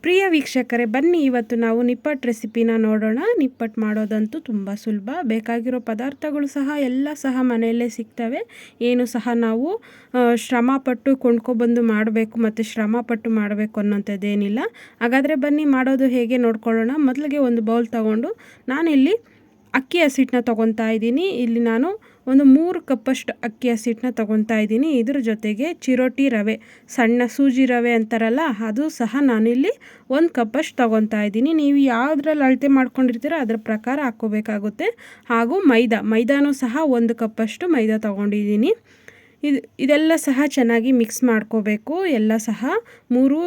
ಪ್ರಿಯ ವೀಕ್ಷಕರೇ, ಬನ್ನಿ ಇವತ್ತು ನಾವು ನಿಪ್ಪಟ್ಟು ರೆಸಿಪಿನ ನೋಡೋಣ. ನಿಪ್ಪಟ್ಟು ಮಾಡೋದಂತೂ ತುಂಬ ಸುಲಭ. ಬೇಕಾಗಿರೋ ಪದಾರ್ಥಗಳು ಸಹ ಎಲ್ಲ ಸಹ ಮನೆಯಲ್ಲೇ ಸಿಗ್ತವೆ. ಏನು ಸಹ ನಾವು ಶ್ರಮಪಟ್ಟು ಕೊಂಡ್ಕೊಬಂದು ಮಾಡಬೇಕು ಮತ್ತು ಶ್ರಮಪಟ್ಟು ಮಾಡಬೇಕು ಅನ್ನೋಂಥದ್ದೇನಿಲ್ಲ. ಹಾಗಾದರೆ ಬನ್ನಿ ಮಾಡೋದು ಹೇಗೆ ನೋಡ್ಕೊಳ್ಳೋಣ. ಮೊದಲಿಗೆ ಒಂದು ಬೌಲ್ ತಗೊಂಡು ನಾನಿಲ್ಲಿ ಅಕ್ಕಿ ಹಸಿಟ್ಟನ್ನ ತೊಗೊತಾ ಇದ್ದೀನಿ. ಇಲ್ಲಿ ನಾನು ಒಂದು 3 ಕಪ್ಪಷ್ಟು ಅಕ್ಕಿ ಹಸಿಟ್ಟನ್ನ ತೊಗೊತಾ ಇದ್ದೀನಿ. ಇದ್ರ ಜೊತೆಗೆ ಚಿರೋಟಿ ರವೆ, ಸಣ್ಣ ಸೂಜಿ ರವೆ ಅಂತಾರಲ್ಲ, ಅದು ಸಹ ನಾನಿಲ್ಲಿ 1 ಕಪ್ಪಷ್ಟು ತೊಗೊತಾ ಇದ್ದೀನಿ. ನೀವು ಯಾವುದ್ರಲ್ಲಿ ಅಳತೆ ಮಾಡ್ಕೊಂಡಿರ್ತೀರೋ ಅದರ ಪ್ರಕಾರ ಹಾಕ್ಕೋಬೇಕಾಗುತ್ತೆ. ಹಾಗೂ ಮೈದಾನೂ ಸಹ 1 ಕಪ್ಪಷ್ಟು ಮೈದಾ ತೊಗೊಂಡಿದ್ದೀನಿ. ಇದೆಲ್ಲ ಸಹ ಚೆನ್ನಾಗಿ ಮಿಕ್ಸ್ ಮಾಡ್ಕೋಬೇಕು. ಎಲ್ಲ ಸಹ 3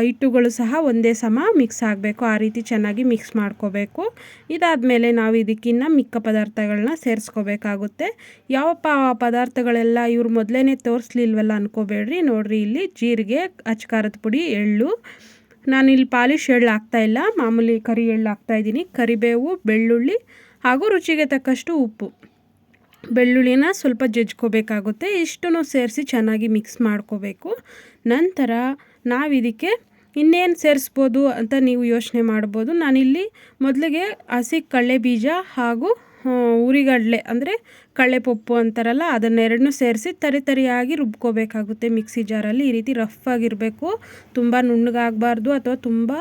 ಹಿಟ್ಟುಗಳು ಸಹ ಒಂದೇ ಸಮ ಮಿಕ್ಸ್ ಆಗಬೇಕು. ಆ ರೀತಿ ಚೆನ್ನಾಗಿ ಮಿಕ್ಸ್ ಮಾಡ್ಕೋಬೇಕು. ಇದಾದಮೇಲೆ ನಾವು ಇದಕ್ಕಿನ್ನ ಮಿಕ್ಕ ಪದಾರ್ಥಗಳನ್ನ ಸೇರಿಸ್ಕೋಬೇಕಾಗುತ್ತೆ. ಯಾವ ಪದಾರ್ಥಗಳೆಲ್ಲ ಇವ್ರು ಮೊದಲೇ ತೋರಿಸ್ಲಿಲ್ವಲ್ಲ ಅಂದ್ಕೋಬೇಡ್ರಿ. ನೋಡಿರಿ, ಇಲ್ಲಿ ಜೀರಿಗೆ, ಅಚ್ಕಾರದ ಪುಡಿ, ಎಳ್ಳು, ನಾನಿಲ್ಲಿ ಪಾಲಿಶ್ ಎಳ್ಳು ಹಾಕ್ತಾಯಿಲ್ಲ, ಮಾಮೂಲಿ ಕರಿ ಎಳ್ಳು ಹಾಕ್ತಾಯಿದ್ದೀನಿ. ಕರಿಬೇವು, ಬೆಳ್ಳುಳ್ಳಿ ಹಾಗೂ ರುಚಿಗೆ ತಕ್ಕಷ್ಟು ಉಪ್ಪು. ಬೆಳ್ಳುಳ್ಳಿನ ಸ್ವಲ್ಪ ಜಜ್ಕೋಬೇಕಾಗುತ್ತೆ. ಇಷ್ಟನ್ನು ಸೇರಿಸಿ ಚೆನ್ನಾಗಿ ಮಿಕ್ಸ್ ಮಾಡ್ಕೋಬೇಕು. ನಂತರ ನಾವಿದಕ್ಕೆ ಇನ್ನೇನು ಸೇರಿಸ್ಬೋದು ಅಂತ ನೀವು ಯೋಚನೆ ಮಾಡ್ಬೋದು. ನಾನಿಲ್ಲಿ ಮೊದಲಿಗೆ ಹಸಿ ಕಡಲೆ ಬೀಜ ಹಾಗೂ ಹುರಿಗಡಲೆ ಅಂದರೆ ಕಡಲೆಪಪ್ಪು ಅಂತಾರಲ್ಲ, ಅದನ್ನೆರಡನ್ನೂ ಸೇರಿಸಿ ತರಿಯಾಗಿ ರುಬ್ಕೋಬೇಕಾಗುತ್ತೆ ಮಿಕ್ಸಿ ಜಾರಲ್ಲಿ. ಈ ರೀತಿ ರಫ್ ಆಗಿರಬೇಕು. ತುಂಬ ನುಣ್ಣಗಾಗಬಾರ್ದು ಅಥವಾ ತುಂಬ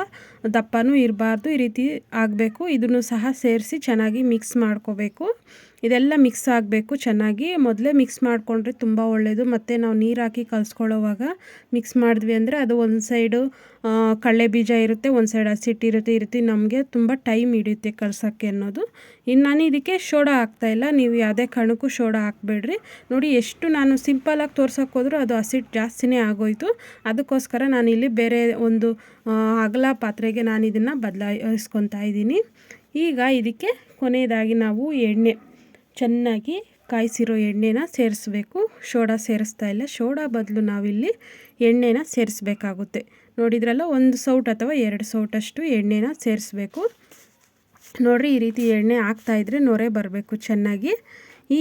ದಪ್ಪನೂ ಇರಬಾರ್ದು. ಈ ರೀತಿ ಆಗಬೇಕು. ಇದನ್ನು ಸಹ ಸೇರಿಸಿ ಚೆನ್ನಾಗಿ ಮಿಕ್ಸ್ ಮಾಡ್ಕೋಬೇಕು. ಇದೆಲ್ಲ ಮಿಕ್ಸ್ ಆಗಬೇಕು ಚೆನ್ನಾಗಿ. ಮೊದಲೇ ಮಿಕ್ಸ್ ಮಾಡಿಕೊಂಡ್ರೆ ತುಂಬ ಒಳ್ಳೆಯದು. ಮತ್ತು ನಾವು ನೀರು ಹಾಕಿ ಕಲಿಸ್ಕೊಳ್ಳೋವಾಗ ಮಿಕ್ಸ್ ಮಾಡಿದ್ವಿ ಅಂದರೆ ಅದು ಒಂದು ಸೈಡು ಕಡಲೆ ಬೀಜ ಇರುತ್ತೆ, ಒಂದು ಸೈಡ್ ಹಸಿಟ್ಟಿರುತ್ತೆ. ಈ ರೀತಿ ನಮಗೆ ತುಂಬ ಟೈಮ್ ಹಿಡಿಯುತ್ತೆ ಕಲಸೋಕ್ಕೆ ಅನ್ನೋದು. ಇನ್ನು ನಾನು ಇದಕ್ಕೆ ಸೋಡಾ ಹಾಕ್ತಾಯಿಲ್ಲ. ನೀವು ಯಾವುದೇ ಕಾರಣಕ್ಕೂ ಸೋಡಾ ಹಾಕಬೇಡ್ರಿ. ನೋಡಿ, ಎಷ್ಟು ನಾನು ಸಿಂಪಲಾಗಿ ತೋರ್ಸೋಕೆ ಹೋದರೂ ಅದು ಹಸಿಟ್ಟು ಜಾಸ್ತಿನೇ ಆಗೋಯಿತು. ಅದಕ್ಕೋಸ್ಕರ ನಾನಿಲ್ಲಿ ಬೇರೆ ಒಂದು ಅಗಲ ಪಾತ್ರೆಗೆ ನಾನು ಇದನ್ನು ಬದಲಾಯಿಸ್ಕೊತಾ ಇದ್ದೀನಿ. ಈಗ ಇದಕ್ಕೆ ಕೊನೆಯದಾಗಿ ನಾವು ಎಣ್ಣೆ, ಚೆನ್ನಾಗಿ ಕಾಯಿಸಿರೋ ಎಣ್ಣೆನ ಸೇರಿಸ್ಬೇಕು. ಸೋಡಾ ಸೇರಿಸ್ತಾ ಇಲ್ಲ. ಸೋಡಾ ಬದಲು ನಾವಿಲ್ಲಿ ಎಣ್ಣೆನ ಸೇರಿಸ್ಬೇಕಾಗುತ್ತೆ. ನೋಡಿದ್ರಲ್ಲ, 1 ಸೌಟ್ ಅಥವಾ 2 ಸೌಟಷ್ಟು ಎಣ್ಣೆನ ಸೇರಿಸ್ಬೇಕು. ನೋಡಿರಿ, ಈ ರೀತಿ ಎಣ್ಣೆ ಹಾಕ್ತಾಯಿದ್ರೆ ನೊರೆ ಬರಬೇಕು ಚೆನ್ನಾಗಿ.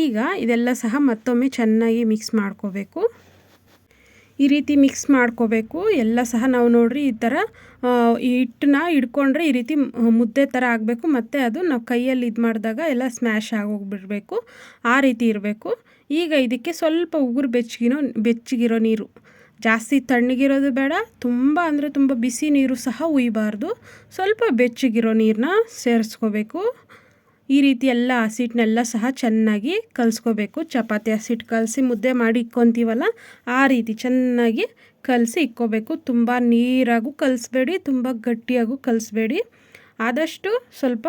ಈಗ ಇದೆಲ್ಲ ಸಹ ಮತ್ತೊಮ್ಮೆ ಚೆನ್ನಾಗಿ ಮಿಕ್ಸ್ ಮಾಡ್ಕೋಬೇಕು. ಈ ರೀತಿ ಮಿಕ್ಸ್ ಮಾಡ್ಕೋಬೇಕು. ಎಲ್ಲ ಸಹ ನಾವು ನೋಡಿರಿ ಈ ಥರ ಈ ಹಿಟ್ಟನ್ನ ಹಿಡ್ಕೊಂಡ್ರೆ ಈ ರೀತಿ ಮುದ್ದೆ ಥರ ಆಗಬೇಕು. ಮತ್ತು ಅದು ನಾವು ಕೈಯಲ್ಲಿ ಇದು ಮಾಡಿದಾಗ ಎಲ್ಲ ಸ್ಮ್ಯಾಶ್ ಆಗೋಗ್ಬಿಡಬೇಕು. ಆ ರೀತಿ ಇರಬೇಕು. ಈಗ ಇದಕ್ಕೆ ಸ್ವಲ್ಪ ಉಗುರು ಬೆಚ್ಚಗಿರೋ ನೀರು, ಜಾಸ್ತಿ ತಣ್ಣಗಿರೋದು ಬೇಡ, ತುಂಬ ಅಂದರೆ ತುಂಬ ಬಿಸಿ ನೀರು ಸಹ ಉಯ್ಯಬಾರ್ದು. ಸ್ವಲ್ಪ ಬೆಚ್ಚಗಿರೋ ನೀರನ್ನ ಸೇರಿಸ್ಕೋಬೇಕು. ಈ ರೀತಿ ಎಲ್ಲ ಹಸಿಟ್ಟನ್ನೆಲ್ಲ ಸಹ ಚೆನ್ನಾಗಿ ಕಲಿಸ್ಕೋಬೇಕು. ಚಪಾತಿ ಹಸಿಟ್ಟು ಕಲಸಿ ಮುದ್ದೆ ಮಾಡಿ ಇಕ್ಕೊತೀವಲ್ಲ, ಆ ರೀತಿ ಚೆನ್ನಾಗಿ ಕಲಸಿ ಇಕ್ಕೋಬೇಕು. ತುಂಬ ನೀರಾಗೂ ಕಲಿಸ್ಬೇಡಿ, ತುಂಬ ಗಟ್ಟಿಯಾಗೂ ಕಲಿಸ್ಬೇಡಿ. ಆದಷ್ಟು ಸ್ವಲ್ಪ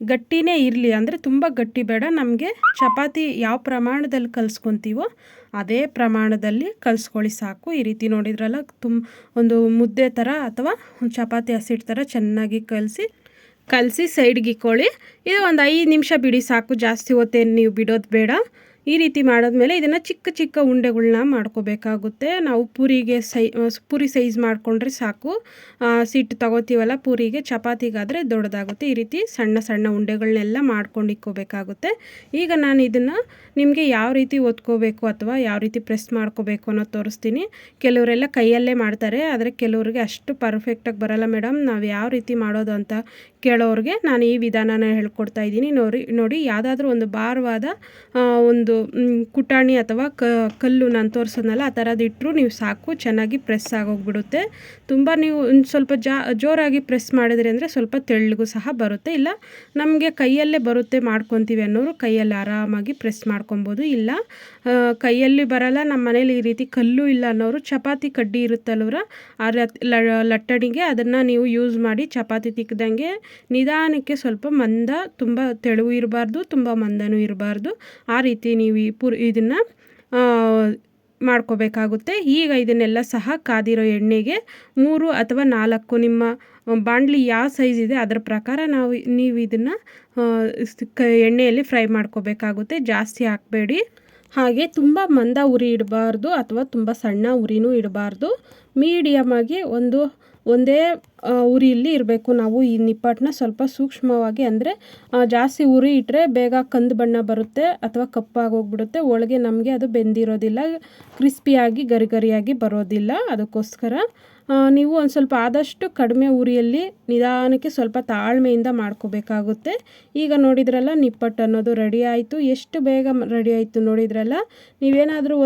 ಗಟ್ಟಿನೇ ಇರಲಿ. ಅಂದರೆ ತುಂಬ ಗಟ್ಟಿ ಬೇಡ. ನಮಗೆ ಚಪಾತಿ ಯಾವ ಪ್ರಮಾಣದಲ್ಲಿ ಕಲಿಸ್ಕೊತೀವೋ ಅದೇ ಪ್ರಮಾಣದಲ್ಲಿ ಕಲಿಸ್ಕೊಳ್ಳಿ ಸಾಕು. ಈ ರೀತಿ ನೋಡಿದ್ರಲ್ಲ, ಒಂದು ಮುದ್ದೆ ಥರ ಅಥವಾ ಒಂದು ಚಪಾತಿ ಹಸಿಟ್ಟು ಥರ ಚೆನ್ನಾಗಿ ಕಲಸಿ ಸೈಡ್ಗೆ ಇಕ್ಕೊಳ್ಳಿ. ಇದು ಒಂದು 5 ನಿಮಿಷ ಬಿಡಿ ಸಾಕು. ಜಾಸ್ತಿ ಹೊತ್ತೇನು ನೀವು ಬಿಡೋದು ಬೇಡ. ಈ ರೀತಿ ಮಾಡಿದ್ಮೇಲೆ ಇದನ್ನು ಚಿಕ್ಕ ಚಿಕ್ಕ ಉಂಡೆಗಳನ್ನ ಮಾಡ್ಕೋಬೇಕಾಗುತ್ತೆ. ನಾವು ಪೂರಿ ಸೈಜ್ ಮಾಡಿಕೊಂಡ್ರೆ ಸಾಕು. ಸಿಟ್ಟು ತಗೋತೀವಲ್ಲ ಪೂರಿಗೆ, ಚಪಾತಿಗಾದರೆ ದೊಡ್ಡದಾಗುತ್ತೆ. ಈ ರೀತಿ ಸಣ್ಣ ಸಣ್ಣ ಉಂಡೆಗಳನ್ನೆಲ್ಲ ಮಾಡ್ಕೊಂಡು ಇಕ್ಕೋಬೇಕಾಗುತ್ತೆ. ಈಗ ನಾನು ಇದನ್ನು ನಿಮಗೆ ಯಾವ ರೀತಿ ಒತ್ಕೋಬೇಕು ಅಥವಾ ಯಾವ ರೀತಿ ಪ್ರೆಸ್ ಮಾಡ್ಕೋಬೇಕು ಅನ್ನೋದು ತೋರಿಸ್ತೀನಿ. ಕೆಲವರೆಲ್ಲ ಕೈಯಲ್ಲೇ ಮಾಡ್ತಾರೆ, ಆದರೆ ಕೆಲವರಿಗೆ ಅಷ್ಟು ಪರ್ಫೆಕ್ಟಾಗಿ ಬರಲ್ಲ. ಮೇಡಮ್, ನಾವು ಯಾವ ರೀತಿ ಮಾಡೋದು ಅಂತ ಕೇಳೋರಿಗೆ ನಾನು ಈ ವಿಧಾನನ ಹೇಳ್ಕೊಡ್ತಾ ಇದ್ದೀನಿ. ನೋಡಿ, ಯಾವುದಾದ್ರೂ ಒಂದು ಭಾರವಾದ ಒಂದು ಕುಟಾಣಿ ಅಥವಾ ಕಲ್ಲು ನಾನು ತೋರಿಸೋದ್ನಲ್ಲ, ಆ ಥರದ್ದು ಇಟ್ಟರು ನೀವು ಸಾಕು. ಚೆನ್ನಾಗಿ ಪ್ರೆಸ್ ಆಗೋಗ್ಬಿಡುತ್ತೆ. ತುಂಬ ನೀವು ಒಂದು ಸ್ವಲ್ಪ ಜೋರಾಗಿ ಪ್ರೆಸ್ ಮಾಡಿದ್ರಿ ಅಂದರೆ ಸ್ವಲ್ಪ ತೆಳ್ಳಗೂ ಸಹ ಬರುತ್ತೆ. ಇಲ್ಲ ನಮಗೆ ಕೈಯಲ್ಲೇ ಬರುತ್ತೆ ಮಾಡ್ಕೊತೀವಿ ಅನ್ನೋರು ಕೈಯಲ್ಲಿ ಆರಾಮಾಗಿ ಪ್ರೆಸ್ ಮಾಡ್ಕೊಬೋದು. ಇಲ್ಲ ಕೈಯಲ್ಲಿ ಬರಲ್ಲ, ನಮ್ಮ ಮನೇಲಿ ಈ ರೀತಿ ಕಲ್ಲು ಇಲ್ಲ ಅನ್ನೋರು ಚಪಾತಿ ಕಡ್ಡಿ ಇರುತ್ತಲ್ವರ, ಆ ಲಟ್ಟಣಿಗೆ ಅದನ್ನು ನೀವು ಯೂಸ್ ಮಾಡಿ ಚಪಾತಿ ತಿಕ್ಕದಂಗೆ ನಿಧಾನಕ್ಕೆ, ಸ್ವಲ್ಪ ಮಂದ, ತುಂಬ ತೆಳುವು ಇರಬಾರ್ದು, ತುಂಬ ಮಂದನೂ ಇರಬಾರ್ದು. ಆ ರೀತಿ ನೀವು ಇದನ್ನು ಮಾಡ್ಕೋಬೇಕಾಗುತ್ತೆ. ಈಗ ಇದನ್ನೆಲ್ಲ ಸಹ ಕಾದಿರೋ ಎಣ್ಣೆಗೆ 3 ಅಥವಾ 4, ನಿಮ್ಮ ಬಾಣಲಿ ಯಾವ ಸೈಜ್ ಇದೆ ಅದರ ಪ್ರಕಾರ ನೀವು ಇದನ್ನು ಎಣ್ಣೆಯಲ್ಲಿ ಫ್ರೈ ಮಾಡ್ಕೋಬೇಕಾಗುತ್ತೆ. ಜಾಸ್ತಿ ಹಾಕಬೇಡಿ. ಹಾಗೆ ತುಂಬ ಮಂದ ಉರಿ ಇಡಬಾರ್ದು ಅಥವಾ ತುಂಬ ಸಣ್ಣ ಉರಿನೂ ಇಡಬಾರ್ದು. ಮೀಡಿಯಮ್ ಆಗಿ ಒಂದೇ ಉರಿಯಲ್ಲಿ ಇರಬೇಕು. ನಾವು ಈ ನಿಪ್ಪಟ್ಟನ್ನ ಸ್ವಲ್ಪ ಸೂಕ್ಷ್ಮವಾಗಿ, ಅಂದರೆ ಜಾಸ್ತಿ ಉರಿ ಇಟ್ಟರೆ ಬೇಗ ಕಂದು ಬಣ್ಣ ಬರುತ್ತೆ ಅಥವಾ ಕಪ್ಪಾಗೋಗ್ಬಿಡುತ್ತೆ, ಒಳಗೆ ನಮಗೆ ಅದು ಬೆಂದಿರೋದಿಲ್ಲ, ಕ್ರಿಸ್ಪಿಯಾಗಿ ಗರಿ ಗರಿಯಾಗಿ ಬರೋದಿಲ್ಲ. ಅದಕ್ಕೋಸ್ಕರ ನೀವು ಒಂದು ಸ್ವಲ್ಪ ಆದಷ್ಟು ಕಡಿಮೆ ಉರಿಯಲ್ಲಿ ನಿಧಾನಕ್ಕೆ ಸ್ವಲ್ಪ ತಾಳ್ಮೆಯಿಂದ ಮಾಡ್ಕೋಬೇಕಾಗುತ್ತೆ. ಈಗ ನೋಡಿದ್ರಲ್ಲ, ನಿಪ್ಪಟ್ಟು ಅನ್ನೋದು ರೆಡಿ ಆಯಿತು. ಎಷ್ಟು ಬೇಗ ರೆಡಿ ಆಯಿತು ನೋಡಿದ್ರಲ್ಲ. ನೀವೇನಾದರೂ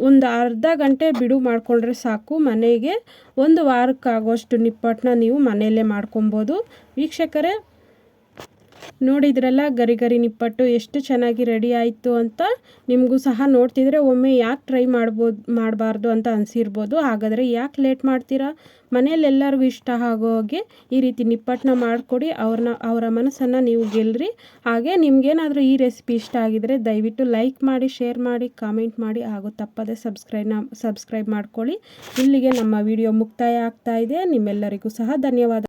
ಒಂದು ಅರ್ಧ ಗಂಟೆ ಬಿಡು ಮಾಡಿಕೊಂಡ್ರೆ ಸಾಕು, ಮನೆಗೆ ಒಂದು ವಾರಕ್ಕಾಗೋಷ್ಟು ನಿಪ್ಪಟ್ಟನ್ನ ನೀವು ಮನೆಯಲ್ಲೇ ಮಾಡ್ಕೊಬೋದು. ವೀಕ್ಷಕರೇ, ನೋಡಿದ್ರಲ್ಲ ಗರಿ ಗರಿ ನಿಪ್ಪಟ್ಟು ಎಷ್ಟು ಚೆನ್ನಾಗಿ ರೆಡಿ ಆಯಿತು ಅಂತ. ನಿಮಗೂ ಸಹ ನೋಡ್ತಿದ್ರೆ ಒಮ್ಮೆ ಯಾಕೆ ಟ್ರೈ ಮಾಡಬಾರ್ದು ಅಂತ ಅನಿಸಿರ್ಬೋದು. ಹಾಗಾದರೆ ಯಾಕೆ ಲೇಟ್ ಮಾಡ್ತೀರಾ? ಮನೇಲಿ ಎಲ್ಲರಿಗೂ ಇಷ್ಟ ಆಗೋ ಹಾಗೆ ಈ ರೀತಿ ನಿಪ್ಪಟ್ಟನ್ನ ಮಾಡಿಕೊಡಿ, ಅವರ ಮನಸ್ಸನ್ನು ನೀವು ಗೆಲ್ಲರಿ. ಹಾಗೆ ನಿಮಗೇನಾದರೂ ಈ ರೆಸಿಪಿ ಇಷ್ಟ ಆಗಿದರೆ ದಯವಿಟ್ಟು ಲೈಕ್ ಮಾಡಿ, ಶೇರ್ ಮಾಡಿ, ಕಾಮೆಂಟ್ ಮಾಡಿ, ಹಾಗೂ ತಪ್ಪದೆ ಸಬ್ಸ್ಕ್ರೈಬ್ ಮಾಡ್ಕೊಳ್ಳಿ. ಇಲ್ಲಿಗೆ ನಮ್ಮ ವಿಡಿಯೋ ಮುಕ್ತಾಯ ಆಗ್ತಾ ಇದೆ. ನಿಮ್ಮೆಲ್ಲರಿಗೂ ಸಹ ಧನ್ಯವಾದ.